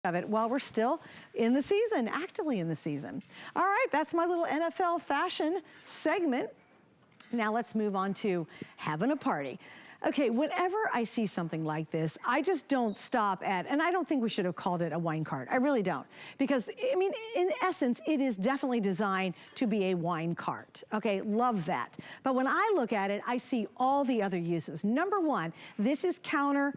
of it while we're still in the season, actively in the season. All right, that's my little NFL fashion segment. Now let's move on to having a party. Okay, whenever I see something like this, I just don't stop at, and I don't think we should have called it a wine cart. I really don't. Because, I mean, in essence, it is definitely designed to be a wine cart. Okay, love that. But when I look at it, I see all the other uses. Number one, this is countertop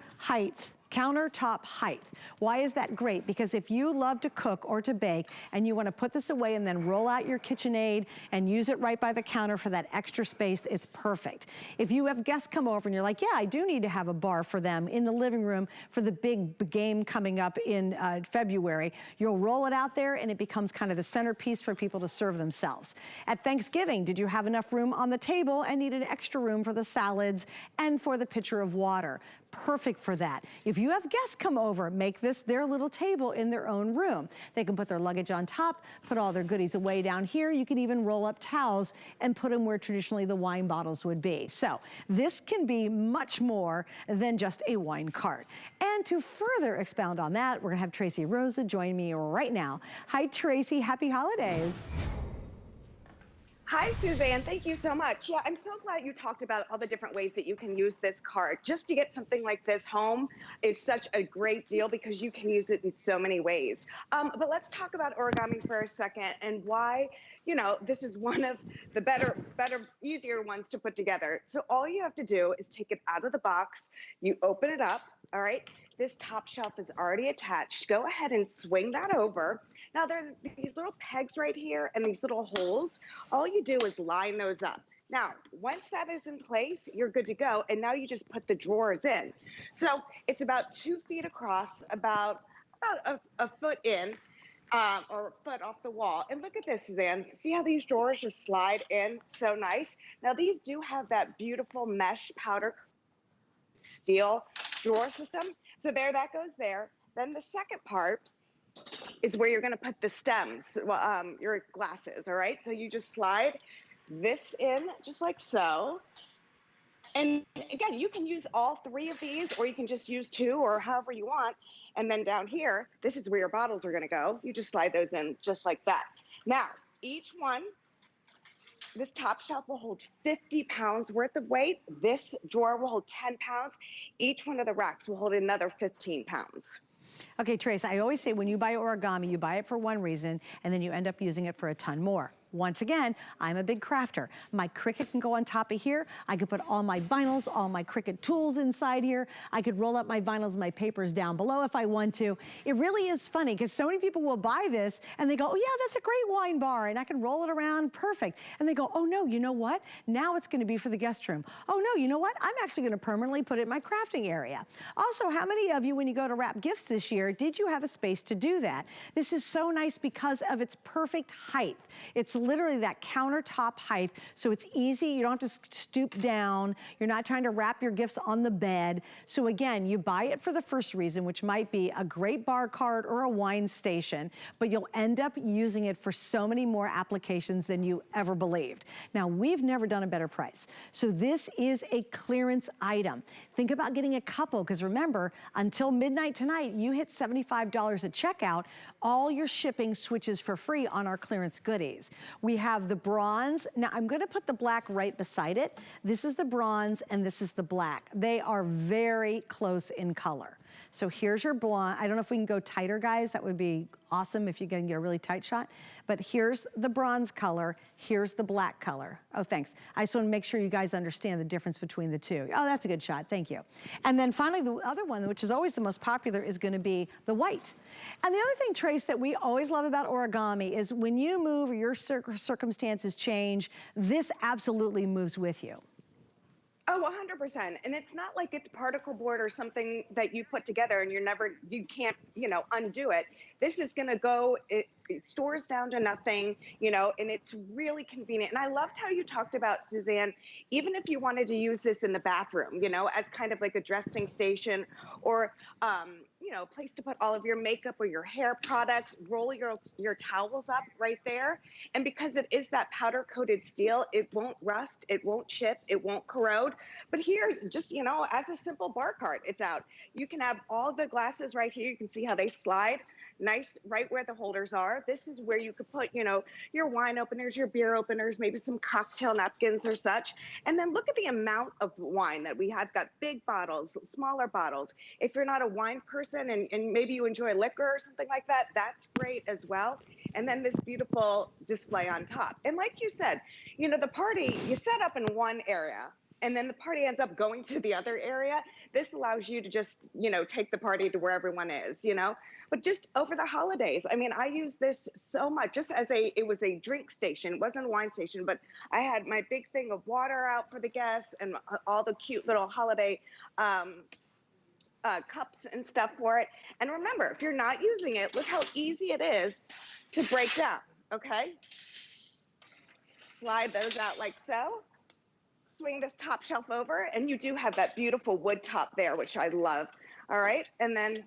height. Why is that great? Because if you love to cook or to bake and you want to put this away and then roll out your KitchenAid and use it right by the counter for that extra space, it's perfect. If you have guests come over and you're like, yeah, I do need to have a bar for them in the living room for the big game coming up in February, you'll roll it out there and it becomes kind of the centerpiece for people to serve themselves. At Thanksgiving, did you have enough room on the table and needed extra room for the salads and for the pitcher of water? Perfect for that. If you have guests come over, make this their little table in their own room. They can put their luggage on top, put all their goodies away down here. You can even roll up towels and put them where traditionally the wine bottles would be. So this can be much more than just a wine cart. And to further expound on that, we're gonna have Tracy Rosa join me right now. Hi, Tracy, happy holidays. Hi, Suzanne. Thank you so much. Yeah, I'm so glad you talked about all the different ways that you can use this cart. Just to get something like this home is such a great deal because you can use it in so many ways. But let's talk about origami for a second and why, you know, this is one of the better, easier ones to put together. So all you have to do is take it out of the box. You open it up, all right? This top shelf is already attached. Go ahead and swing that over. Now there's these little pegs right here and these little holes. All you do is line those up. Now, once that is in place, you're good to go. And now you just put the drawers in. So it's about 2 feet across, about a foot in, or a foot off the wall. And look at this, Suzanne. See how these drawers just slide in so nice? Now these do have that beautiful mesh powder steel drawer system. So there, that goes there. Then the second part is where you're going to put the stems, your glasses, all right? So you just slide this in just like so. And again, you can use all 3 of these, or you can just use 2 or however you want. And then down here, this is where your bottles are going to go. You just slide those in just like that. Now, each one, this top shelf will hold 50 pounds worth of weight. This drawer will hold 10 pounds. Each one of the racks will hold another 15 pounds. Okay, Trace, I always say when you buy origami, you buy it for one reason, and then you end up using it for a ton more. Once again, I'm a big crafter. My Cricut can go on top of here. I could put all my vinyls, all my Cricut tools inside here. I could roll up my vinyls, my papers down below if I want to. It really is funny because so many people will buy this and they go, oh yeah, that's a great wine bar and I can roll it around, perfect. And they go, oh no, you know what? Now it's gonna be for the guest room. Oh no, you know what? I'm actually gonna permanently put it in my crafting area. Also, how many of you, when you go to wrap gifts this year, did you have a space to do that? This is so nice because of its perfect height. It's literally that countertop height, so it's easy. You don't have to stoop down. You're not trying to wrap your gifts on the bed. So again, you buy it for the first reason, which might be a great bar cart or a wine station, but you'll end up using it for so many more applications than you ever believed. Now, we've never done a better price. So this is a clearance item. Think about getting a couple, because remember, until midnight tonight, you hit $75 at checkout, all your shipping switches for free on our clearance goodies. We have the bronze. Now I'm gonna put the black right beside it. This is the bronze and this is the black. They are very close in color. So here's your blonde. I don't know if we can go tighter, guys. That would be awesome if you can get a really tight shot. But here's the bronze color. Here's the black color. Oh, thanks. I just want to make sure you guys understand the difference between the two. Oh, that's a good shot. Thank you. And then finally, the other one, which is always the most popular, is going to be the white. And the other thing, Trace, that we always love about origami is when you move or your circumstances change, this absolutely moves with you. Oh, 100%. And it's not like it's particle board or something that you put together and you can't, you know, undo it. This is going to go, it stores down to nothing, you know, and it's really convenient. And I loved how you talked about, Suzanne, even if you wanted to use this in the bathroom, you know, as kind of like a dressing station or, you know, place to put all of your makeup or your hair products, roll your towels up right there. And because it is that powder coated steel, it won't rust, it won't chip, it won't corrode. But here's just, you know, as a simple bar cart, it's out. You can have all the glasses right here. You can see how they slide nice right where the holders are. This is where you could put, you know, your wine openers, your beer openers, maybe some cocktail napkins or such. And then look at the amount of wine that we have. Got big bottles, smaller bottles. If you're not a wine person and maybe you enjoy liquor or something like that, that's great as well. And then this beautiful display on top. And like you said, you know, the party, you set up in one area and then the party ends up going to the other area. This allows you to just, you know, take the party to where everyone is, you know. But just over the holidays, I mean, I use this so much just as it was a drink station. It wasn't a wine station, but I had my big thing of water out for the guests and all the cute little holiday cups and stuff for it. And remember, if you're not using it, look how easy it is to break down, okay? Slide those out like so. Swing this top shelf over, and you do have that beautiful wood top there, which I love. All right, and then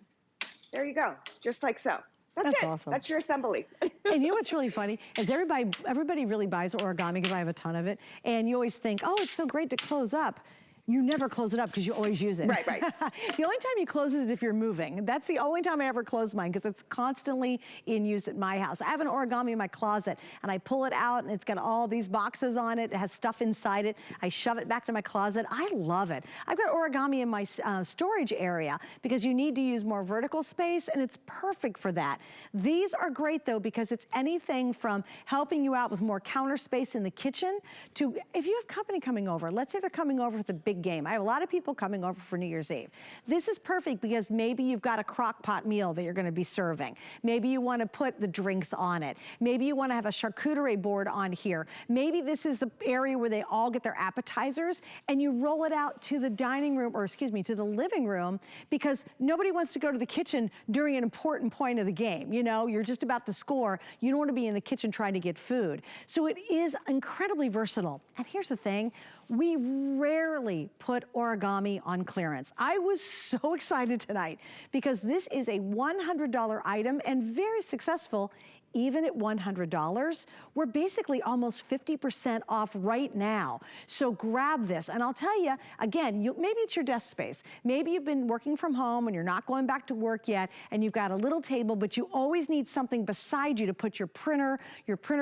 there you go, just like so. That's it. Awesome. That's your assembly. And you know what's really funny is everybody really buys origami because I have a ton of it, and you always think, oh, it's so great to close up. You never close it up because you always use it. Right. The only time you close it is if you're moving. That's the only time I ever close mine because it's constantly in use at my house. I have an origami in my closet and I pull it out and it's got all these boxes on it. It has stuff inside it. I shove it back to my closet. I love it. I've got origami in my storage area because you need to use more vertical space and it's perfect for that. These are great though because it's anything from helping you out with more counter space in the kitchen to if you have company coming over, let's say they're coming over with a big game. I have a lot of people coming over for New Year's Eve. This is perfect because maybe you've got a crock pot meal that you're going to be serving. Maybe you want to put the drinks on it. Maybe you want to have a charcuterie board on here. Maybe this is the area where they all get their appetizers and you roll it out to the dining room, or excuse me, to the living room because nobody wants to go to the kitchen during an important point of the game. You know, you're just about to score. You don't want to be in the kitchen trying to get food. So it is incredibly versatile. And here's the thing. We rarely put origami on clearance. I was so excited tonight because this is a $100 item and very successful. Even at $100, we're basically almost 50% off right now. So grab this, and I'll tell you, again, maybe it's your desk space. Maybe you've been working from home and you're not going back to work yet, and you've got a little table, but you always need something beside you to put your printer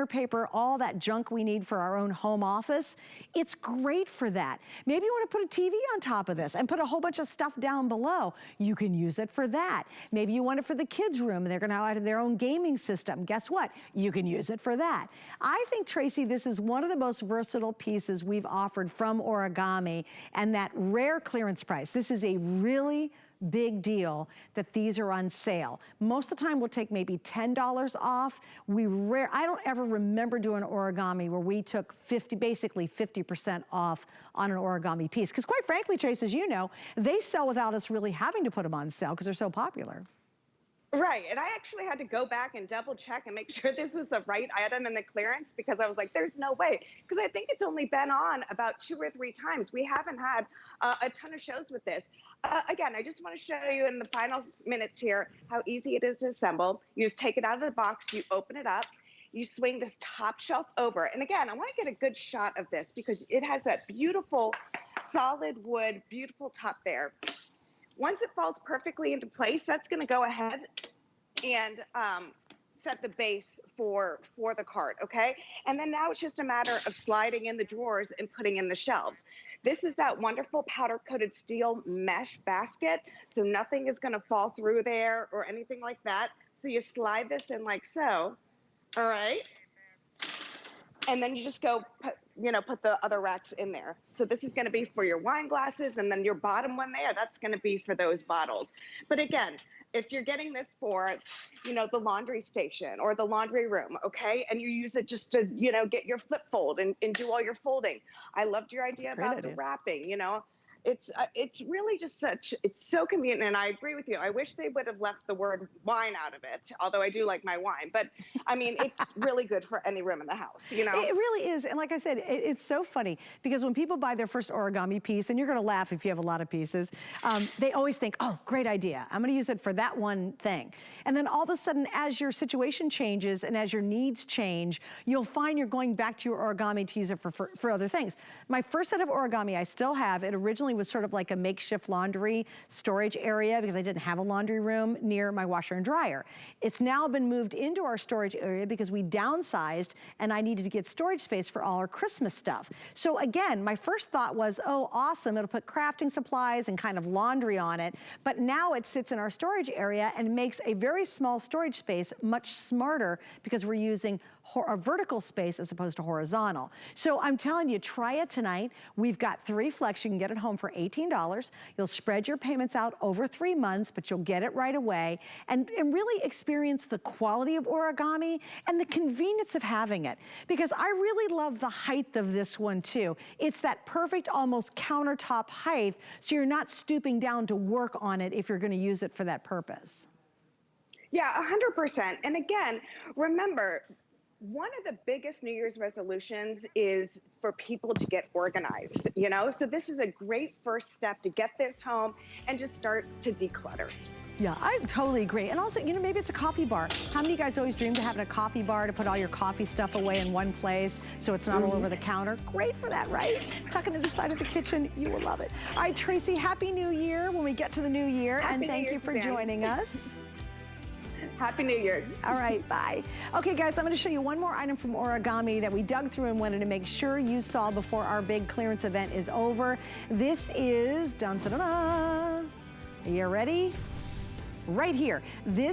paper, all that junk we need for our own home office. It's great for that. Maybe you want to put a TV on top of this and put a whole bunch of stuff down below. You can use it for that. Maybe you want it for the kids' room, and they're gonna have their own gaming system. Guess what? You can use it for that. I think, Tracy, this is one of the most versatile pieces we've offered from Origami, and that rare clearance price. This is a really big deal that these are on sale. Most of the time we'll take maybe $10 off. I don't ever remember doing origami where we took basically 50% off on an origami piece. Because quite frankly, Trace, as you know, they sell without us really having to put them on sale because they're so popular. Right, and I actually had to go back and double check and make sure this was the right item in the clearance because I was like, there's no way. Because I think it's only been on about 2 or 3 times. We haven't had a ton of shows with this. Again, I just want to show you in the final minutes here how easy it is to assemble. You just take it out of the box, you open it up, you swing this top shelf over. And again, I want to get a good shot of this because it has that beautiful solid wood, beautiful top there. Once it falls perfectly into place, that's going to go ahead and set the base for the cart, okay? And then now it's just a matter of sliding in the drawers and putting in the shelves. This is that wonderful powder-coated steel mesh basket, so nothing is going to fall through there or anything like that. So you slide this in like so, all right? And then you just go put the other racks in there. So this is going to be for your wine glasses, and then your bottom one there, that's going to be for those bottles. But again, if you're getting this for, the laundry station or the laundry room, okay, and you use it just to, get your flip fold and do all your folding. I loved your idea about the wrapping, It's really just it's so convenient, and I agree with you. I wish they would have left the word wine out of it, although I do like my wine. But, I mean, it's really good for any room in the house, It really is. And like I said, it's so funny because when people buy their first origami piece, and you're going to laugh if you have a lot of pieces, they always think, oh, great idea. I'm going to use it for that one thing. And then all of a sudden, as your situation changes and as your needs change, you'll find you're going back to your origami to use it for other things. My first set of origami I still have, it originally originally was sort of like a makeshift laundry storage area because I didn't have a laundry room near my washer and dryer. It's now been moved into our storage area because we downsized and I needed to get storage space for all our Christmas stuff. So again, my first thought was, oh, awesome, it'll put crafting supplies and kind of laundry on it. But now it sits in our storage area and makes a very small storage space much smarter because we're using a vertical space as opposed to horizontal. So I'm telling you, try it tonight. We've got 3 flex. You can get it home for $18. You'll spread your payments out over 3 months, but you'll get it right away and really experience the quality of origami and the convenience of having it. Because I really love the height of this one too. It's that perfect almost countertop height, so you're not stooping down to work on it if you're gonna use it for that purpose. Yeah, 100%. And again, remember, one of the biggest New Year's resolutions is for people to get organized, you know? So this is a great first step to get this home and just start to declutter. Yeah, I totally agree. And also, you know, maybe it's a coffee bar. How many of you guys always dreamed of having a coffee bar to put all your coffee stuff away in one place so it's not all over the counter? Great for that, right? Tuck it to the side of the kitchen. You will love it. All right, Tracy, Happy New Year when we get to the new year. Happy and thank you for joining us. Happy New Year. All right, bye. Okay, guys, I'm going to show you one more item from Origami that we dug through and wanted to make sure you saw before our big clearance event is over. This is, dun, dun, dun, dun. Are you ready? Right here. This